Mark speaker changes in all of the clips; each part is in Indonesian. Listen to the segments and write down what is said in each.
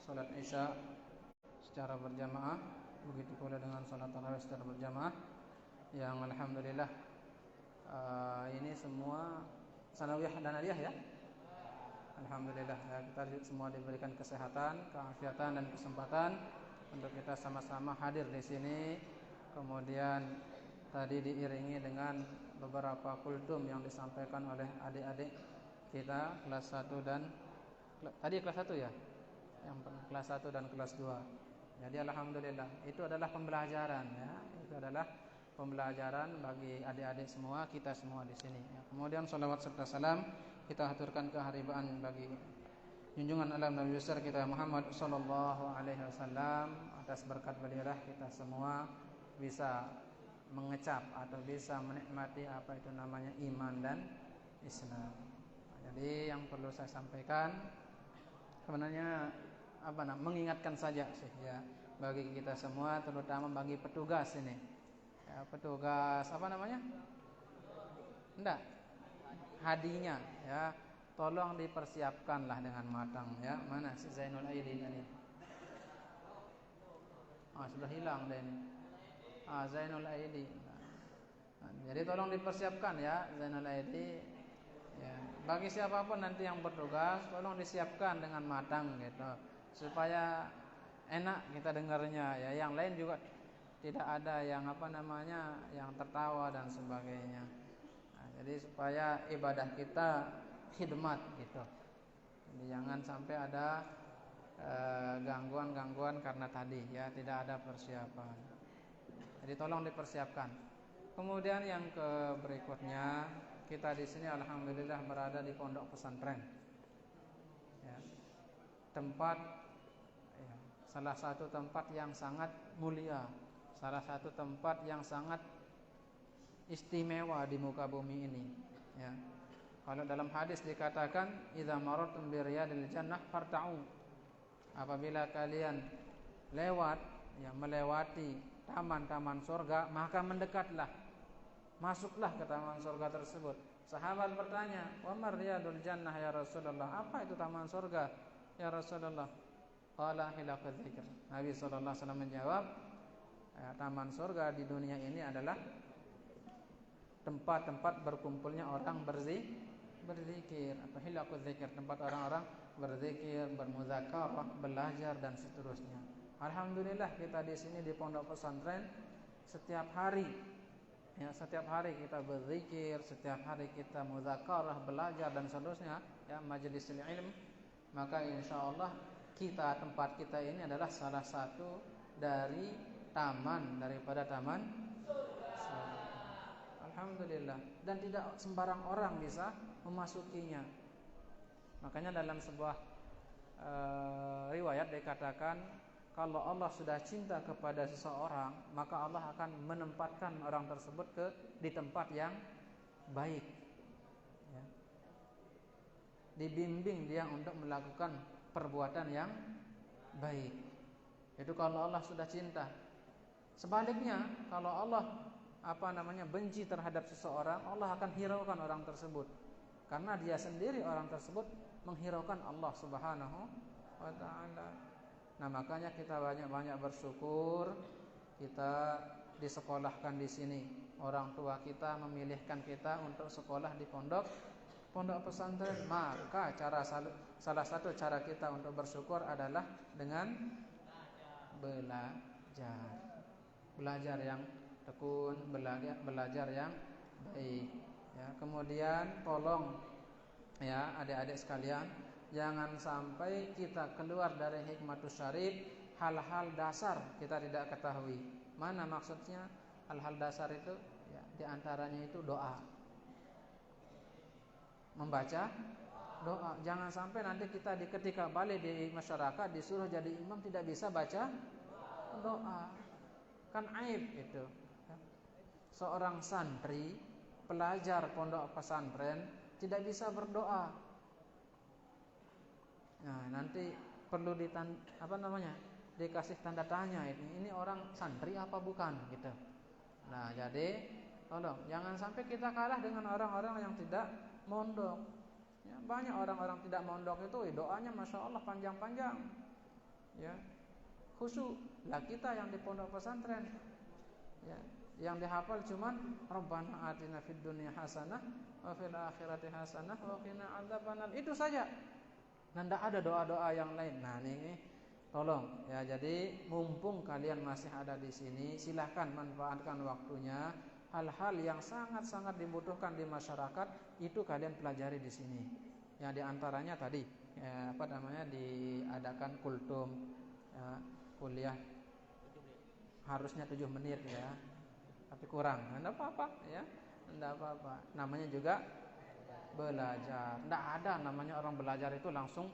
Speaker 1: salat Isya secara berjamaah, begitu pula dengan salat tarawih secara berjamaah, yang alhamdulillah ini semua sanawiyah dan aliyah ya. Alhamdulillah ya, kita semua diberikan kesehatan, keafiatan dan kesempatan untuk kita sama-sama hadir di sini. Kemudian tadi diiringi dengan beberapa kultum yang disampaikan oleh adik-adik kita kelas 1 dan tadi kelas 1 ya. Yang kelas 1 dan kelas 2. Jadi alhamdulillah itu adalah pembelajaran ya. Itu adalah pembelajaran bagi adik-adik semua, kita semua di sini ya. Kemudian salawat serta salam kita haturkan keharibaan bagi junjungan alam Nabi besar kita Muhammad sallallahu alaihi wasallam. Atas berkat beliau kita semua bisa mengecap atau bisa menikmati apa itu namanya iman dan Islam. Jadi yang perlu saya sampaikan sebenarnya mengingatkan saja sih ya bagi kita semua, terutama bagi petugas ini. Ya, petugas Enggak. Hadinya ya. Tolong dipersiapkanlah dengan matang ya. Mana si Zainul Aidin ini? Sudah hilang deh ini. Zainul Aidin. Jadi tolong dipersiapkan ya Zainul Aidin. Ya, bagi siapapun nanti yang bertugas, tolong disiapkan dengan matang gitu, supaya enak kita dengarnya ya. Yang lain juga tidak ada yang yang tertawa dan sebagainya. Nah, jadi supaya ibadah kita khidmat gitu. Jadi jangan sampai ada gangguan-gangguan karena tadi ya tidak ada persiapan. Jadi tolong dipersiapkan. Kemudian yang berikutnya, kita di sini alhamdulillah berada di pondok pesantren. Ya. Tempat ya, salah satu tempat yang sangat mulia, salah satu tempat yang sangat istimewa di muka bumi ini. Ya. Kalau dalam hadis dikatakan, "Idza marartum bi riyadil jannah farta'u." Apabila kalian melewati taman-taman surga, maka mendekatlah. Masuklah ke taman surga tersebut. Sahabat bertanya, "Wa mar riyadul jannah ya Rasulullah?" Apa itu taman surga ya Rasulullah? Qala hilaqadz dzikr. Nabi sallallahu alaihi wasallam menjawab, taman surga di dunia ini adalah tempat-tempat berkumpulnya orang berzikir atau hilaqadz dzikr, tempat orang-orang berzikir, bermuzakarah, belajar dan seterusnya. Alhamdulillah kita di sini di pondok pesantren setiap hari kita berzikir, setiap hari kita muzakarah, belajar dan seterusnya ya, majlisul ilm. Maka insyaallah tempat kita ini adalah salah satu dari daripada taman surga. Alhamdulillah, dan tidak sembarang orang bisa memasukinya. Makanya dalam sebuah riwayat dikatakan, kalau Allah sudah cinta kepada seseorang, maka Allah akan menempatkan orang tersebut di tempat yang baik ya. Dibimbing dia untuk melakukan perbuatan yang baik. Itu kalau Allah sudah cinta. Sebaliknya, kalau Allah benci terhadap seseorang, Allah akan hiraukan orang tersebut, karena dia sendiri orang tersebut menghiraukan Allah Subhanahu wa ta'ala. Nah, makanya kita banyak-banyak bersyukur kita disekolahkan di sini. Orang tua kita memilihkan kita untuk sekolah di pondok pesantren. Maka salah satu cara kita untuk bersyukur adalah dengan belajar yang tekun, belajar yang baik ya. Kemudian tolong ya adik-adik sekalian, jangan sampai kita keluar dari hikmatus syarif, hal-hal dasar kita tidak ketahui. Mana maksudnya hal-hal dasar itu? Ya, di antaranya itu doa. Membaca doa. Jangan sampai nanti kita ketika balik di masyarakat disuruh jadi imam tidak bisa baca doa. Kan aib itu. Seorang santri, pelajar pondok pesantren tidak bisa berdoa. Nah, nanti perlu dikasih tanda tanya, ini orang santri apa bukan gitu. Nah, jadi tolong jangan sampai kita kalah dengan orang-orang yang tidak mondok. Ya, banyak orang-orang tidak mondok itu doanya masya Allah panjang-panjang. ya, khusyuk. Lah kita yang di pondok pesantren, ya, yang dihafal cuman Rabbana atina fid dunya hasanah wa fil akhirati hasanah wa qina adzabannar. Itu saja. Nah, tidak ada doa-doa yang lain. Nah, ini tolong ya. Jadi mumpung kalian masih ada di sini, silahkan manfaatkan waktunya. Hal-hal yang sangat-sangat dibutuhkan di masyarakat itu kalian pelajari di sini. Ya, di antaranya tadi ya, diadakan kultum ya, kuliah harusnya 7 menit ya. Tapi kurang. Enggak apa-apa ya. Enggak apa-apa. Namanya juga belajar. Tidak ada namanya orang belajar itu langsung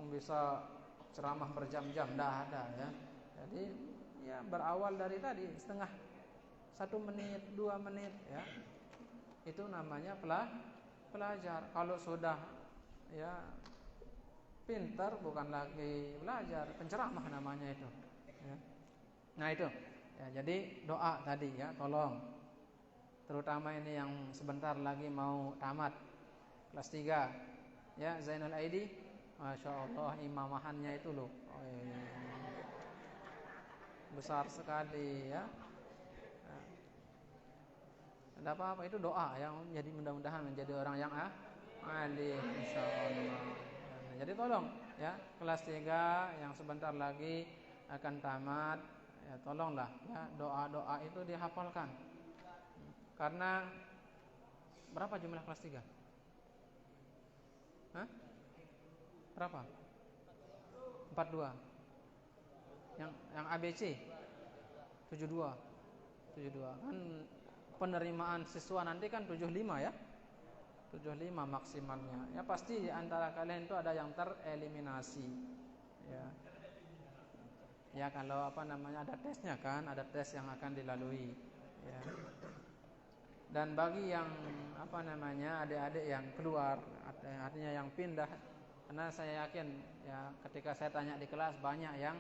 Speaker 1: bisa ceramah berjam-jam. Tidak ada ya. Jadi ya berawal dari tadi 1 menit, 2 menit ya. Itu namanya belajar. Kalau sudah ya pintar, bukan lagi belajar, penceramah namanya itu ya. Nah itu ya, jadi doa tadi ya, tolong. Terutama ini yang sebentar lagi mau tamat kelas 3 ya, Zainal Aidi, Masya Allah imamahannya itu loh, besar sekali ya. Tidak apa-apa, itu doa yang jadi mudah-mudahan menjadi orang yang alim insyaallah. Jadi tolong ya, kelas 3 yang sebentar lagi akan tamat ya, tolonglah ya, doa-doa itu dihafalkan. Karena berapa jumlah kelas 3? Hah? Berapa? 42. Yang ABC 72. Kan penerimaan siswa nanti kan 75 ya. 75 maksimalnya. Ya pasti di antara kalian itu ada yang tereliminasi. Ya. Ya kalau ada tesnya kan, ada tes yang akan dilalui. Ya. Dan bagi yang adik-adik yang keluar, artinya yang pindah, karena saya yakin ya ketika saya tanya di kelas banyak yang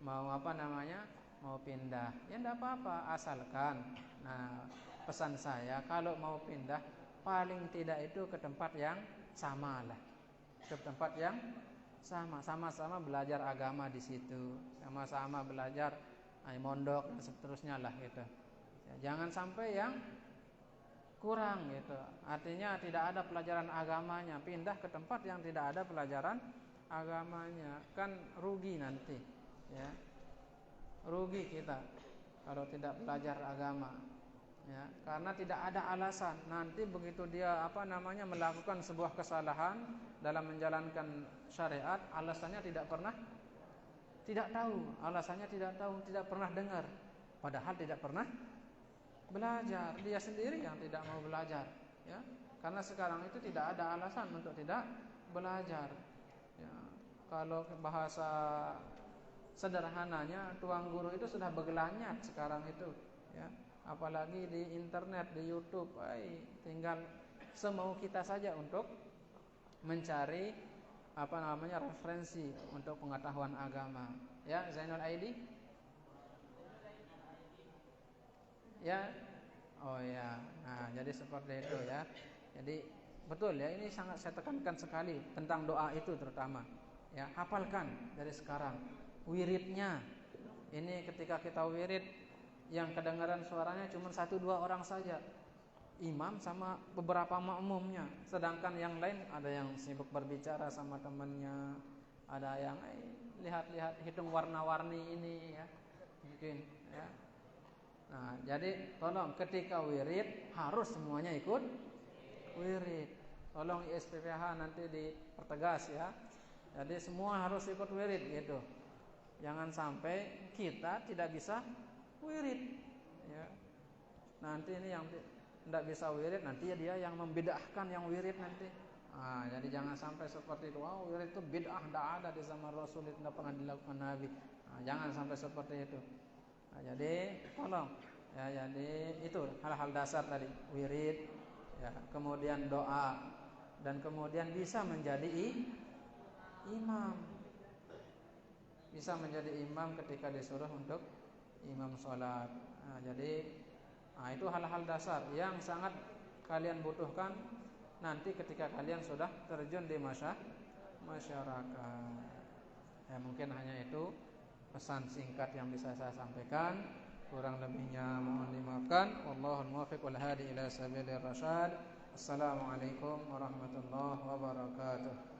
Speaker 1: mau mau pindah. Ya enggak apa-apa, asalkan pesan saya kalau mau pindah paling tidak itu ke tempat yang sama lah. Ke tempat yang sama-sama belajar agama di situ, sama-sama belajar mondok dan seterusnya lah gitu. Ya, jangan sampai yang kurang gitu. Artinya tidak ada pelajaran agamanya, pindah ke tempat yang tidak ada pelajaran agamanya, kan rugi nanti ya. Rugi kita kalau tidak belajar agama ya, karena tidak ada alasan. Nanti begitu dia melakukan sebuah kesalahan dalam menjalankan syariat, alasannya tidak tahu, alasannya tidak tahu, tidak pernah dengar, padahal tidak pernah belajar. Dia sendiri yang tidak mau belajar ya, karena sekarang itu tidak ada alasan untuk tidak belajar ya. Kalau bahasa sederhananya, tuang guru itu sudah bergelanyat sekarang itu ya, apalagi di internet, di YouTube, tinggal semau kita saja untuk mencari referensi untuk pengetahuan agama ya. Zainal Aidi ya, oh ya. Nah, jadi seperti itu ya. Jadi betul ya, ini sangat saya tekankan sekali tentang doa itu terutama. Ya, hafalkan dari sekarang. Wiridnya, ini ketika kita wirid, yang kedengaran suaranya cuma 1-2 orang saja, imam sama beberapa makmumnya. Sedangkan yang lain ada yang sibuk berbicara sama temannya, ada yang lihat-lihat, hitung warna-warni ini ya, mungkin ya. Nah, jadi tolong ketika wirid harus semuanya ikut wirid. Tolong ISPPH nanti dipertegas ya. Jadi semua harus ikut wirid gitu. Jangan sampai kita tidak bisa wirid ya. Nanti ini yang tidak bisa wirid, nanti dia yang membid'ahkan yang wirid nanti. Jadi jangan sampai seperti itu. Wirid itu bid'ah, tidak ada di zaman Rasul, tidak pernah dilakukan Nabi. Jangan sampai seperti itu. Jadi tolong ya, jadi itu hal-hal dasar tadi, wirid ya, kemudian doa, dan kemudian bisa menjadi imam. Bisa menjadi imam ketika disuruh untuk imam sholat. Jadi itu hal-hal dasar yang sangat kalian butuhkan nanti ketika kalian sudah terjun di masyarakat. Ya, Mungkin hanya itu pesan singkat yang bisa saya sampaikan. Kurang lebihnya mohon dimaafkan. Wallahul muwaffiq wal hadi ila sabilir rasyad. Assalamualaikum warahmatullahi wabarakatuh.